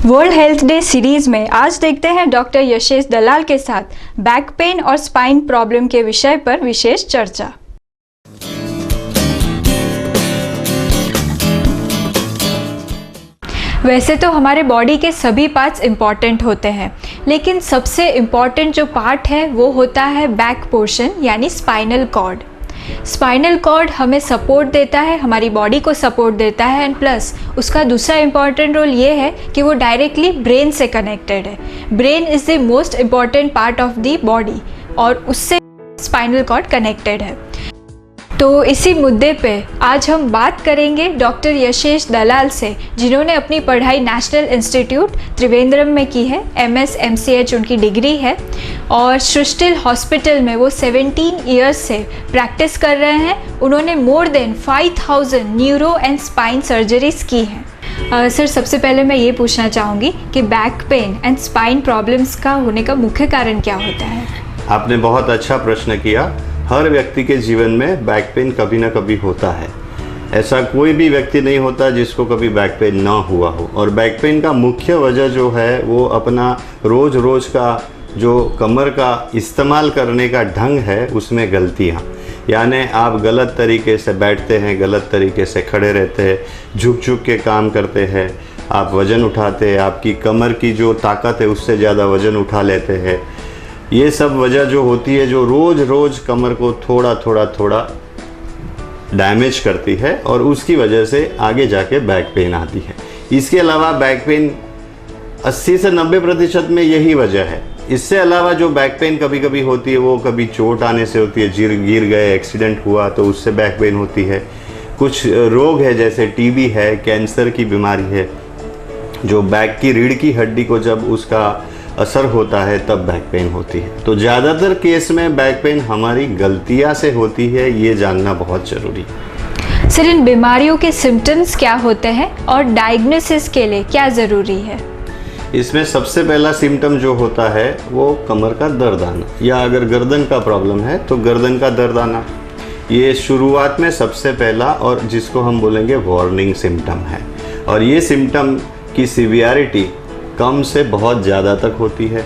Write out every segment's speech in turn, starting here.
World health day series में आज देखते हैं डॉक्टर यशेश दलाल के साथ बैक पेन और स्पाइन प्रॉब्लम के विषय पर विशेष चर्चा। वैसे तो हमारे बॉडी के सभी पार्ट्स इम्पॉर्टेंट होते हैं, लेकिन सबसे इम्पॉर्टेंट जो पार्ट है वो होता है बैक पोर्शन यानी स्पाइनल कॉर्ड। स्पाइनल कॉर्ड हमें सपोर्ट देता है, हमारी बॉडी को सपोर्ट देता है एंड प्लस उसका दूसरा इम्पॉर्टेंट रोल ये है कि वो डायरेक्टली ब्रेन से कनेक्टेड है। Brain is the most important part of the body और उससे स्पाइनल कॉर्ड कनेक्टेड है। तो इसी मुद्दे पे आज हम बात करेंगे डॉक्टर यशेश दलाल से, जिन्होंने अपनी पढ़ाई नेशनल इंस्टीट्यूट त्रिवेंद्रम में की है। MS MCH उनकी डिग्री है और सृष्टिल हॉस्पिटल में वो 17 ईयर्स से प्रैक्टिस कर रहे हैं। उन्होंने more than 5000 neuro and spine surgeries की हैं। सर, सबसे पहले मैं ये पूछना चाहूँगी कि back pain and spine problems का होने का मुख्य कारण क्या होता है? आपने बहुत अच्छा प्रश्न किया। हर व्यक्ति के जीवन में बैक पेन कभी ना कभी होता है। ऐसा कोई भी व्यक्ति नहीं होता जिसको कभी बैक पेन ना हुआ हो। और बैक पेन का मुख्य वजह जो है वो अपना रोज़ का जो कमर का इस्तेमाल करने का ढंग है उसमें गलतियाँ, यानी आप गलत तरीके से बैठते हैं, गलत तरीके से खड़े रहते हैं, झुक के काम करते हैं, आप वज़न उठाते हैं, आपकी कमर की जो ताकत है उससे ज़्यादा वज़न उठा लेते हैं। ये सब वजह जो होती है जो रोज़ कमर को थोड़ा डैमेज करती है और उसकी वजह से आगे जाके बैक पेन आती है। इसके अलावा बैक पेन 80 से 90% में यही वजह है। इससे अलावा जो बैक पेन कभी कभी होती है वो कभी चोट आने से होती है, गिर गए, एक्सीडेंट हुआ तो उससे बैक पेन होती है। कुछ रोग है जैसे TB है, कैंसर की बीमारी है, जो बैक की रीढ़ की हड्डी को जब उसका असर होता है तब बैक पेन होती है। तो ज़्यादातर केस में बैक पेन हमारी गलतियां से होती है, ये जानना बहुत ज़रूरी है। सर, इन बीमारियों के सिम्टम्स क्या होते हैं और डायग्नोसिस के लिए क्या ज़रूरी है? इसमें सबसे पहला सिम्टम जो होता है वो कमर का दर्द आना, या अगर गर्दन का प्रॉब्लम है तो गर्दन का दर्द आना। ये शुरुआत में सबसे पहला और जिसको हम बोलेंगे वार्निंग सिम्टम है। और ये सिम्टम की सिवियरिटी कम से बहुत ज़्यादा तक होती है।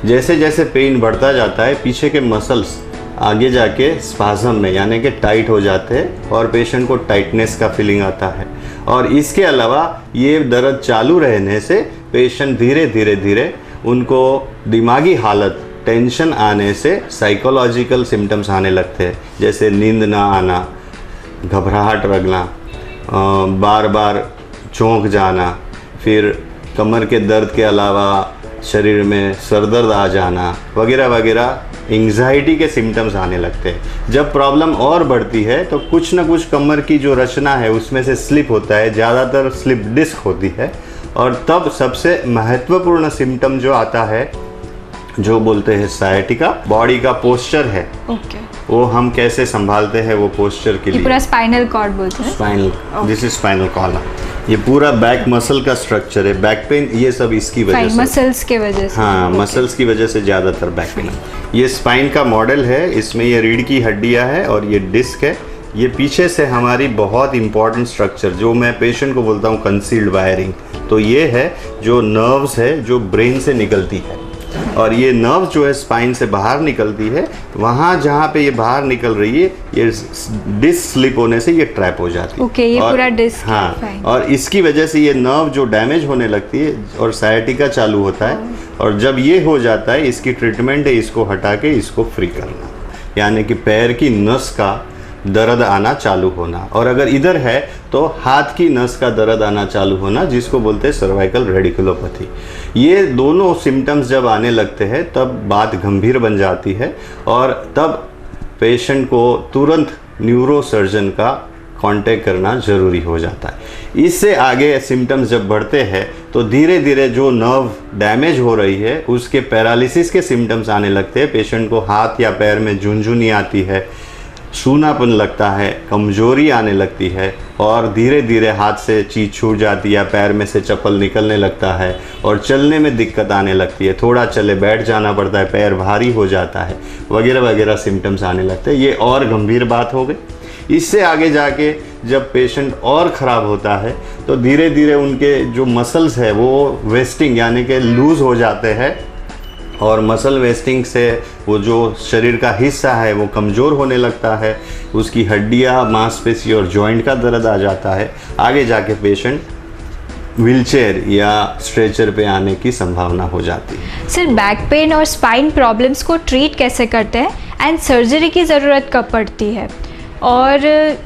जैसे जैसे पेन बढ़ता जाता है पीछे के मसल्स आगे जाके स्पाज़म में यानी कि टाइट हो जाते हैं और पेशेंट को टाइटनेस का फीलिंग आता है। और इसके अलावा ये दर्द चालू रहने से पेशेंट धीरे उनको दिमागी हालत, टेंशन आने से साइकोलॉजिकल सिम्टम्स आने लगते हैं, जैसे नींद ना आना, घबराहट लगना, बार चौंक जाना, फिर कमर के दर्द के अलावा शरीर में सर दर्द आ जाना वगैरह एंग्जाइटी के सिम्टम्स आने लगते हैं। जब प्रॉब्लम और बढ़ती है तो कुछ ना कुछ कमर की जो रचना है उसमें से स्लिप होता है, ज़्यादातर स्लिप डिस्क होती है। और तब सबसे महत्वपूर्ण सिम्टम जो आता है जो बोलते हैं सायटिका, बॉडी का पोस्चर है। वो हम कैसे संभालते हैं वो पोस्चर के लिए पूरा स्पाइनल कॉर्ड बोलते हैं। This is spinal column. ये पूरा बैक मसल का स्ट्रक्चर है। बैक पेन ये सब इसकी वजह से, मसल्स के वजह से। हाँ, मसल्स की वजह से ज़्यादातर बैक पेन। ये स्पाइन का मॉडल है, इसमें ये रीढ़ की हड्डियाँ है और ये डिस्क है। ये पीछे से हमारी बहुत इंपॉर्टेंट स्ट्रक्चर जो मैं पेशेंट को बोलता हूँ कंसील्ड वायरिंग, तो ये है जो नर्व्स है जो ब्रेन से निकलती है। और ये नर्व जो है स्पाइन से बाहर निकलती है, वहाँ जहाँ पे ये बाहर निकल रही है ये डिस्क स्लिप होने से ये ट्रैप हो जाती है। ये पूरा डिस्क। हाँ, और इसकी वजह से ये नर्व जो डैमेज होने लगती है और सायटिका चालू होता है। और जब ये हो जाता है इसकी ट्रीटमेंट है इसको हटा के इसको फ्री करना, यानी कि पैर की नस का दर्द आना चालू होना। और अगर इधर है तो हाथ की नस का दर्द आना चालू होना, जिसको बोलते हैं सर्वाइकल रेडिकुलोपैथी। ये दोनों सिम्टम्स जब आने लगते हैं तब बात गंभीर बन जाती है और तब पेशेंट को तुरंत न्यूरो सर्जन का कांटेक्ट करना ज़रूरी हो जाता है। इससे आगे सिम्टम्स जब बढ़ते हैं तो धीरे जो नर्व डैमेज हो रही है उसके पैरालिसिस के सिम्टम्स आने लगते हैं। पेशेंट को हाथ या पैर में झुनझुनी आती है, सूनापन लगता है, कमजोरी आने लगती है और धीरे हाथ से चीज छूट जाती है, पैर में से चप्पल निकलने लगता है और चलने में दिक्कत आने लगती है। थोड़ा चले बैठ जाना पड़ता है, पैर भारी हो जाता है वगैरह सिम्टम्स आने लगते हैं। ये और गंभीर बात हो गई। इससे आगे जाके जब पेशेंट और ख़राब होता है तो धीरे धीरे उनके जो मसल्स है वो वेस्टिंग यानी कि लूज़ हो जाते हैं, और मसल वेस्टिंग से वो जो शरीर का हिस्सा है वो कमज़ोर होने लगता है, उसकी हड्डियाँ, मांसपेशी और जॉइंट का दर्द आ जाता है। आगे जाके पेशेंट व्हीलचेयर या स्ट्रेचर पे आने की संभावना हो जाती है। सर, बैक पेन और स्पाइन प्रॉब्लम्स को ट्रीट कैसे करते हैं एंड सर्जरी की ज़रूरत कब पड़ती है? और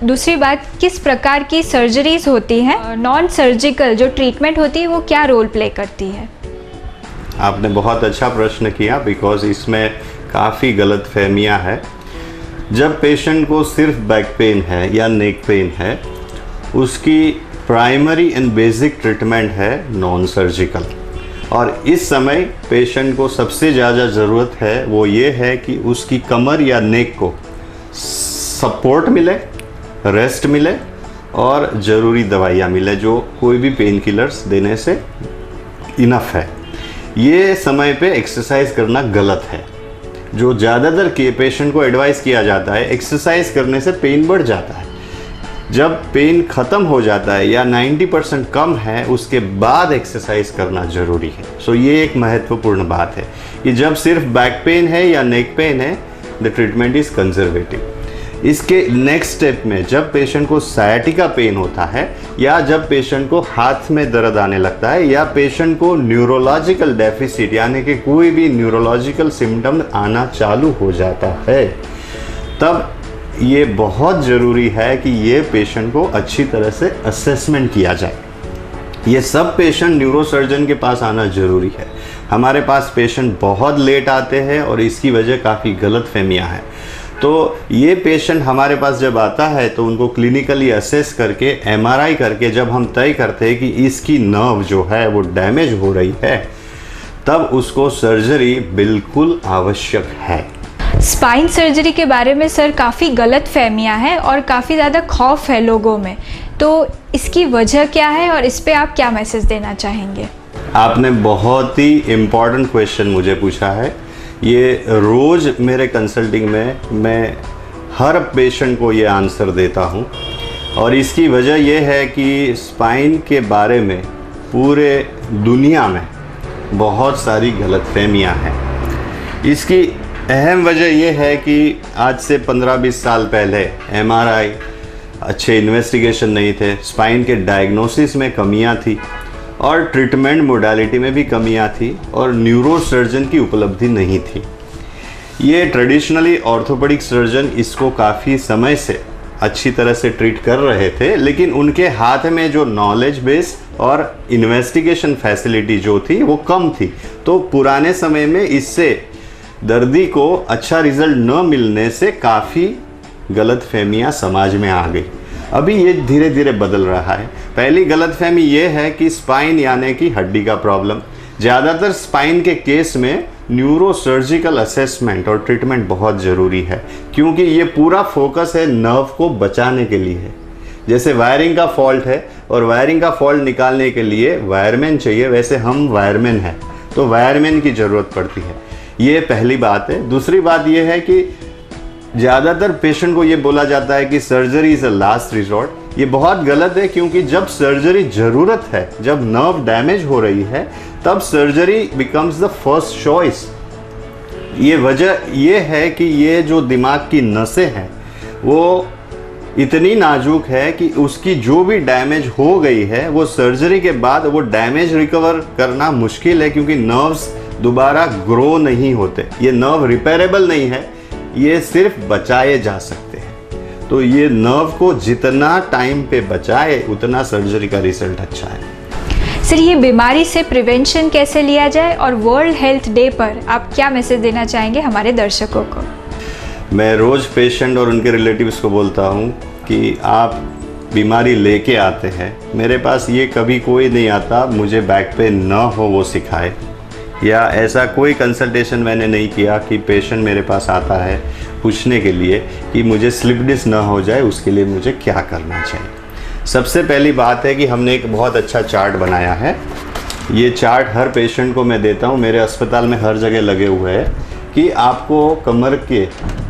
दूसरी बात, किस प्रकार की सर्जरीज होती हैं? नॉन सर्जिकल जो ट्रीटमेंट होती है वो क्या रोल प्ले करती है? आपने बहुत अच्छा प्रश्न किया, बिकॉज इसमें काफ़ी गलतफहमियां है। जब पेशेंट को सिर्फ बैक पेन है या नेक पेन है, उसकी प्राइमरी एंड बेसिक ट्रीटमेंट है नॉन सर्जिकल, और इस समय पेशेंट को सबसे ज़्यादा ज़रूरत है वो ये है कि उसकी कमर या नेक को सपोर्ट मिले, रेस्ट मिले और ज़रूरी दवाइयाँ मिले, जो कोई भी पेन किलर्स देने से इनफ है। ये समय पे एक्सरसाइज करना गलत है। जो ज़्यादातर के पेशेंट को एडवाइस किया जाता है, एक्सरसाइज करने से पेन बढ़ जाता है। जब पेन ख़त्म हो जाता है या 90% कम है, उसके बाद एक्सरसाइज करना ज़रूरी है। सो ये एक महत्वपूर्ण बात है कि जब सिर्फ बैक पेन है या नेक पेन है, द ट्रीटमेंट इज़ कंजर्वेटिव। इसके नेक्स्ट स्टेप में जब पेशेंट को सायाटिका पेन होता है, या जब पेशेंट को हाथ में दर्द आने लगता है, या पेशेंट को न्यूरोलॉजिकल डेफिसिट यानी कि कोई भी न्यूरोलॉजिकल सिम्टम आना चालू हो जाता है, तब ये बहुत ज़रूरी है कि ये पेशेंट को अच्छी तरह से असेसमेंट किया जाए। ये सब पेशेंट न्यूरोसर्जन के पास आना ज़रूरी है। हमारे पास पेशेंट बहुत लेट आते हैं और इसकी वजह काफ़ी गलतफहमियां हैं। तो ये पेशेंट हमारे पास जब आता है तो उनको क्लिनिकली असेस करके, एमआरआई करके जब हम तय करते हैं कि इसकी नर्व जो है वो डैमेज हो रही है, तब उसको सर्जरी बिल्कुल आवश्यक है। स्पाइन सर्जरी के बारे में सर काफ़ी गलत फहमियाँ हैं और काफ़ी ज़्यादा खौफ है लोगों में, तो इसकी वजह क्या है और इस पे आप क्या मैसेज देना चाहेंगे? आपने बहुत ही इम्पॉर्टेंट क्वेश्चन मुझे पूछा है। ये रोज़ मेरे कंसल्टिंग में मैं हर पेशेंट को ये आंसर देता हूँ, और इसकी वजह यह है कि स्पाइन के बारे में पूरे दुनिया में बहुत सारी गलतफहमियाँ हैं। इसकी अहम वजह यह है कि आज से 15-20 साल पहले एमआरआई, अच्छे इन्वेस्टिगेशन नहीं थे, स्पाइन के डायग्नोसिस में कमियां थी और ट्रीटमेंट मोडालिटी में भी कमियां थी, और न्यूरोसर्जन की उपलब्धि नहीं थी। ये ट्रेडिशनली ऑर्थोपेडिक सर्जन इसको काफ़ी समय से अच्छी तरह से ट्रीट कर रहे थे, लेकिन उनके हाथ में जो नॉलेज बेस और इन्वेस्टिगेशन फैसिलिटी जो थी वो कम थी। तो पुराने समय में इससे दर्दी को अच्छा रिजल्ट न मिलने से काफ़ी गलतफहमियां समाज में आ गई। अभी ये धीरे धीरे बदल रहा है। पहली गलतफहमी ये है कि स्पाइन यानी कि हड्डी का प्रॉब्लम। ज़्यादातर स्पाइन के केस में न्यूरोसर्जिकल असेसमेंट और ट्रीटमेंट बहुत ज़रूरी है, क्योंकि ये पूरा फोकस है नर्व को बचाने के लिए है। जैसे वायरिंग का फॉल्ट है और वायरिंग का फॉल्ट निकालने के लिए वायरमैन चाहिए, वैसे हम वायरमैन हैं तो वायरमैन की ज़रूरत पड़ती है। ये पहली बात है। दूसरी बात ये है कि ज़्यादातर पेशेंट को ये बोला जाता है कि surgery is a last resort. ये बहुत गलत है, क्योंकि जब सर्जरी ज़रूरत है, जब नर्व डैमेज हो रही है, तब surgery becomes the first choice. ये वजह ये है कि ये जो दिमाग की नसें हैं वो इतनी नाजुक है कि उसकी जो भी डैमेज हो गई है वो सर्जरी के बाद वो डैमेज रिकवर करना मुश्किल है, क्योंकि नर्व्स दोबारा ग्रो नहीं होते। ये नर्व रिपेरेबल नहीं है, ये सिर्फ बचाए जा सकते हैं। तो ये नर्व को जितना टाइम पे बचाए उतना सर्जरी का रिजल्ट अच्छा है। सर, ये बीमारी से प्रिवेंशन कैसे लिया जाए और वर्ल्ड हेल्थ डे पर आप क्या मैसेज देना चाहेंगे हमारे दर्शकों को? मैं रोज़ पेशेंट और उनके रिलेटिव्स को बोलता हूँ कि आप बीमारी लेके आते हैं, मेरे पास ये कभी कोई नहीं आता मुझे बैक पेन ना हो वो सिखाए, या ऐसा कोई कंसल्टेशन मैंने नहीं किया कि पेशेंट मेरे पास आता है पूछने के लिए कि मुझे स्लिप डिस्क ना हो जाए, उसके लिए मुझे क्या करना चाहिए। सबसे पहली बात है कि हमने एक बहुत अच्छा चार्ट बनाया है। ये चार्ट हर पेशेंट को मैं देता हूँ, मेरे अस्पताल में हर जगह लगे हुए हैं, कि आपको कमर के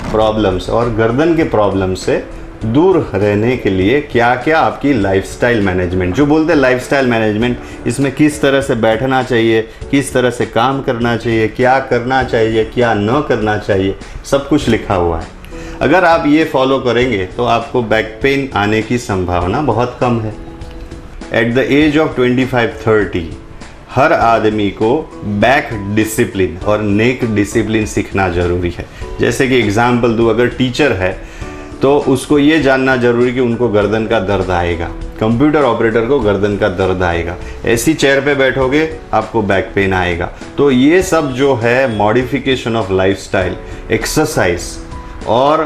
प्रॉब्लम्स और गर्दन के प्रॉब्लम से दूर रहने के लिए क्या क्या आपकी लाइफस्टाइल मैनेजमेंट, जो बोलते हैं लाइफस्टाइल मैनेजमेंट, इसमें किस तरह से बैठना चाहिए, किस तरह से काम करना चाहिए, क्या करना चाहिए, क्या न करना चाहिए, सब कुछ लिखा हुआ है। अगर आप ये फॉलो करेंगे तो आपको बैक पेन आने की संभावना बहुत कम है। एट द एज ऑफ 25-30 हर आदमी को बैक डिसिप्लिन और नेक डिसिप्लिन सीखना ज़रूरी है। जैसे कि एग्जाम्पल दूँ, अगर टीचर है तो उसको ये जानना जरूरी कि उनको गर्दन का दर्द आएगा, कंप्यूटर ऑपरेटर को गर्दन का दर्द आएगा, ऐसी चेयर पे बैठोगे आपको बैक पेन आएगा। तो ये सब जो है मॉडिफिकेशन ऑफ लाइफस्टाइल, एक्सरसाइज और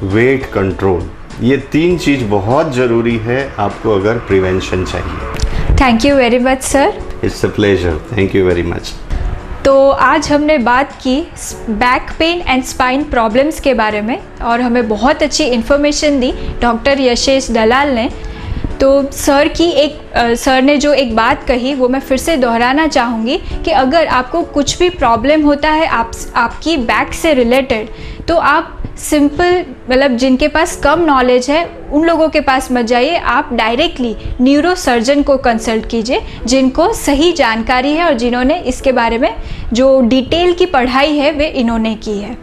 वेट कंट्रोल, ये 3 चीज़ बहुत ज़रूरी है आपको अगर प्रिवेंशन चाहिए। Thank you very much sir. It's a pleasure, thank you very much. तो आज हमने बात की back pain and spine problems के बारे में और हमें बहुत अच्छी इन्फॉर्मेशन दी डॉक्टर यशेश दलाल ने। तो सर ने जो एक बात कही वो मैं फिर से दोहराना चाहूँगी कि अगर आपको कुछ भी प्रॉब्लम होता है आपकी बैक से रिलेटेड, तो आप सिंपल मतलब जिनके पास कम नॉलेज है उन लोगों के पास मत जाइए, आप डायरेक्टली न्यूरो सर्जन को कंसल्ट कीजिए जिनको सही जानकारी है और जिन्होंने इसके बारे में जो डिटेल की पढ़ाई है वे इन्होंने की है।